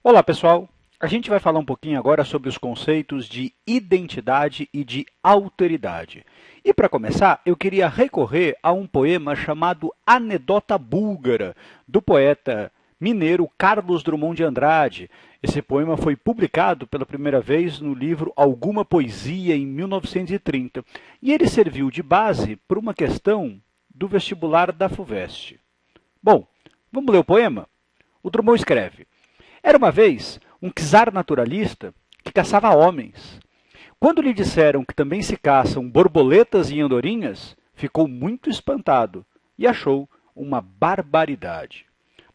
Olá, pessoal! A gente vai falar um pouquinho agora sobre os conceitos de identidade e de alteridade. E para começar, eu queria recorrer a um poema chamado Anedota Búlgara, do poeta mineiro Carlos Drummond de Andrade. Esse poema foi publicado pela primeira vez no livro Alguma Poesia, em 1930. E ele serviu de base para uma questão do vestibular da FUVEST. Bom, vamos ler o poema? O Drummond escreve: Era uma vez um czar naturalista que caçava homens. Quando lhe disseram que também se caçam borboletas e andorinhas, ficou muito espantado e achou uma barbaridade.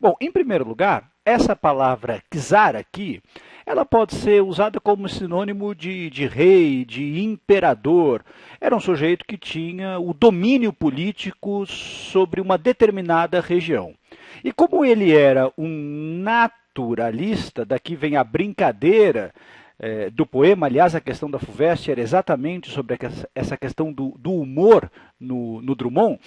Bom, em primeiro lugar, essa palavra czar aqui, ela pode ser usada como sinônimo de rei, de imperador. Era um sujeito que tinha o domínio político sobre uma determinada região. E como ele era um naturalista, daqui vem a brincadeira do poema, aliás, a questão da FUVEST era exatamente sobre essa questão do humor no Drummond.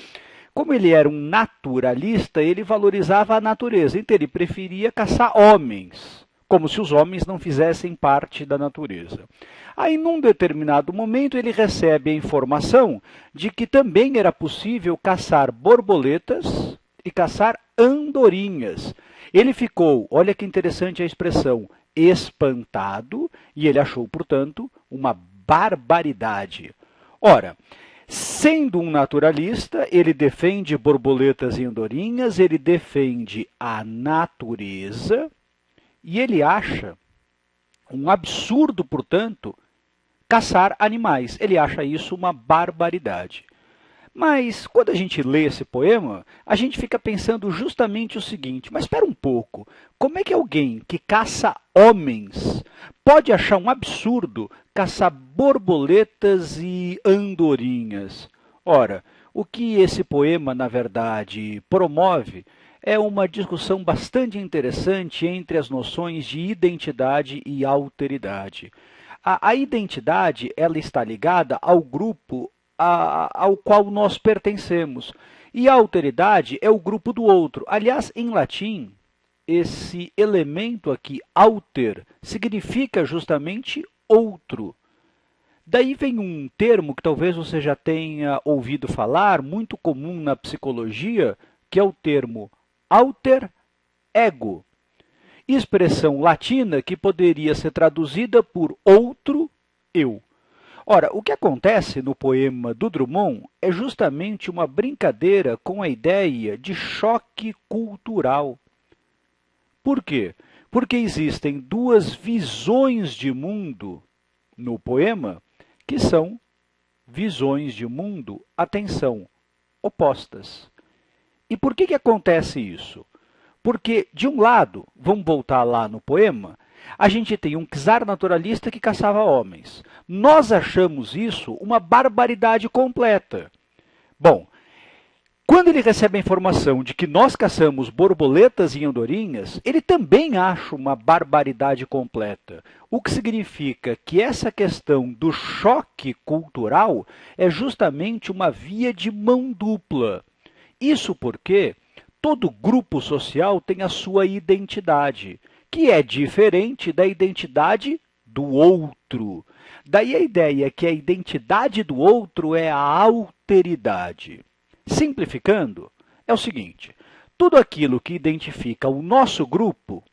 Como ele era um naturalista, ele valorizava a natureza, então ele preferia caçar homens, como se os homens não fizessem parte da natureza. Aí, num determinado momento, ele recebe a informação de que também era possível caçar borboletas e caçar andorinhas. Ele ficou, olha que interessante a expressão, espantado, e ele achou, portanto, uma barbaridade. Ora, sendo um naturalista, ele defende borboletas e andorinhas, ele defende a natureza, e ele acha um absurdo, portanto, caçar animais. Ele acha isso uma barbaridade. Mas, quando a gente lê esse poema, a gente fica pensando justamente o seguinte, mas espera um pouco, como é que alguém que caça homens pode achar um absurdo caçar borboletas e andorinhas? Ora, o que esse poema, na verdade, promove é uma discussão bastante interessante entre as noções de identidade e alteridade. A identidade ela está ligada ao grupo ao qual nós pertencemos. E a alteridade é o grupo do outro. Aliás, em latim, esse elemento aqui, alter, significa justamente outro. Daí vem um termo que talvez você já tenha ouvido falar, muito comum na psicologia, que é o termo alter ego. Expressão latina que poderia ser traduzida por outro eu. Ora, o que acontece no poema do Drummond é justamente uma brincadeira com a ideia de choque cultural. Por quê? Porque existem duas visões de mundo no poema que são visões de mundo, atenção, opostas. E por que acontece isso? Porque, de um lado, vamos voltar lá no poema, a gente tem um czar naturalista que caçava homens. Nós achamos isso uma barbaridade completa. Bom, quando ele recebe a informação de que nós caçamos borboletas e andorinhas, ele também acha uma barbaridade completa. O que significa que essa questão do choque cultural é justamente uma via de mão dupla. Isso porque todo grupo social tem a sua identidade, que é diferente da identidade do outro. Daí a ideia que a identidade do outro é a alteridade. Simplificando, é o seguinte, tudo aquilo que identifica o nosso grupo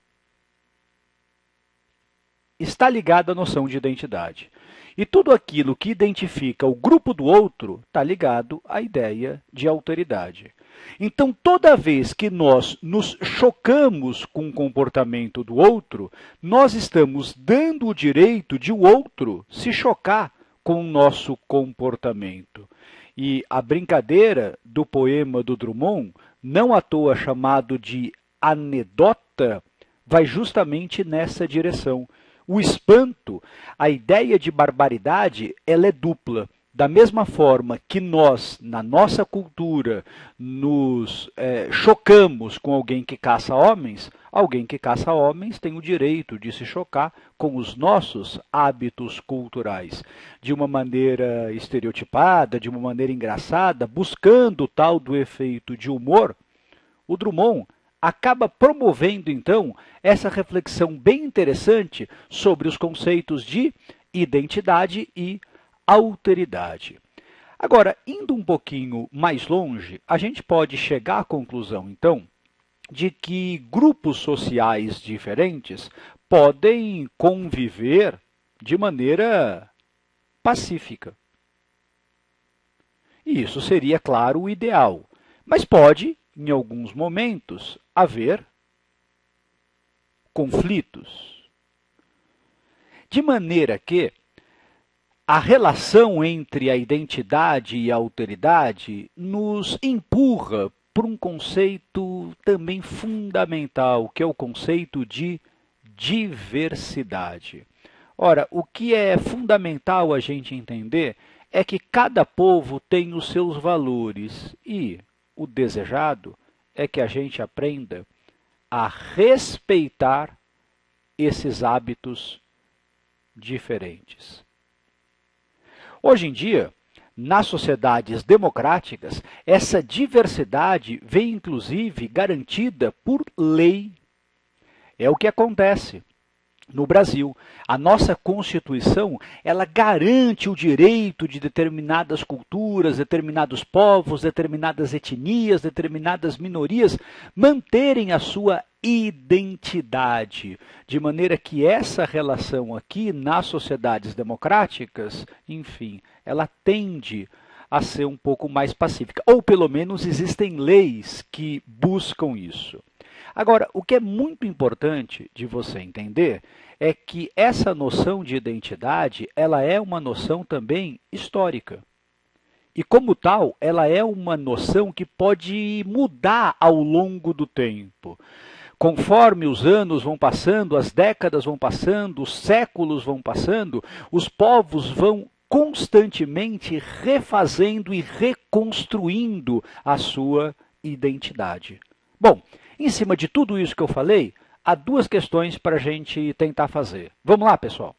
está ligado à noção de identidade. E tudo aquilo que identifica o grupo do outro está ligado à ideia de alteridade. Então, toda vez que nós nos chocamos com o comportamento do outro, nós estamos dando o direito de o outro se chocar com o nosso comportamento. E a brincadeira do poema do Drummond, não à toa chamado de anedota, vai justamente nessa direção. O espanto, a ideia de barbaridade, ela é dupla. Da mesma forma que nós, na nossa cultura, nos chocamos com alguém que caça homens tem o direito de se chocar com os nossos hábitos culturais, de uma maneira estereotipada, de uma maneira engraçada, buscando o tal do efeito de humor. O Drummond acaba promovendo, então, essa reflexão bem interessante sobre os conceitos de identidade e alteridade. Agora, indo um pouquinho mais longe, a gente pode chegar à conclusão, então, de que grupos sociais diferentes podem conviver de maneira pacífica. E isso seria, claro, o ideal. Mas pode, em alguns momentos, haver conflitos. De maneira que a relação entre a identidade e a alteridade nos empurra para um conceito também fundamental, que é o conceito de diversidade. Ora, o que é fundamental a gente entender é que cada povo tem os seus valores e o desejado é que a gente aprenda a respeitar esses hábitos diferentes. Hoje em dia, nas sociedades democráticas, essa diversidade vem inclusive garantida por lei. É o que acontece no Brasil. A nossa Constituição, ela garante o direito de determinadas culturas, determinados povos, determinadas etnias, determinadas minorias manterem a sua identidade, de maneira que essa relação aqui nas sociedades democráticas, enfim, ela tende a ser um pouco mais pacífica, ou pelo menos existem leis que buscam isso. Agora, o que é muito importante de você entender é que essa noção de identidade, ela é uma noção também histórica. E como tal, ela é uma noção que pode mudar ao longo do tempo. Conforme os anos vão passando, as décadas vão passando, os séculos vão passando, os povos vão constantemente refazendo e reconstruindo a sua identidade. Bom, em cima de tudo isso que eu falei, há duas questões para a gente tentar fazer. Vamos lá, pessoal?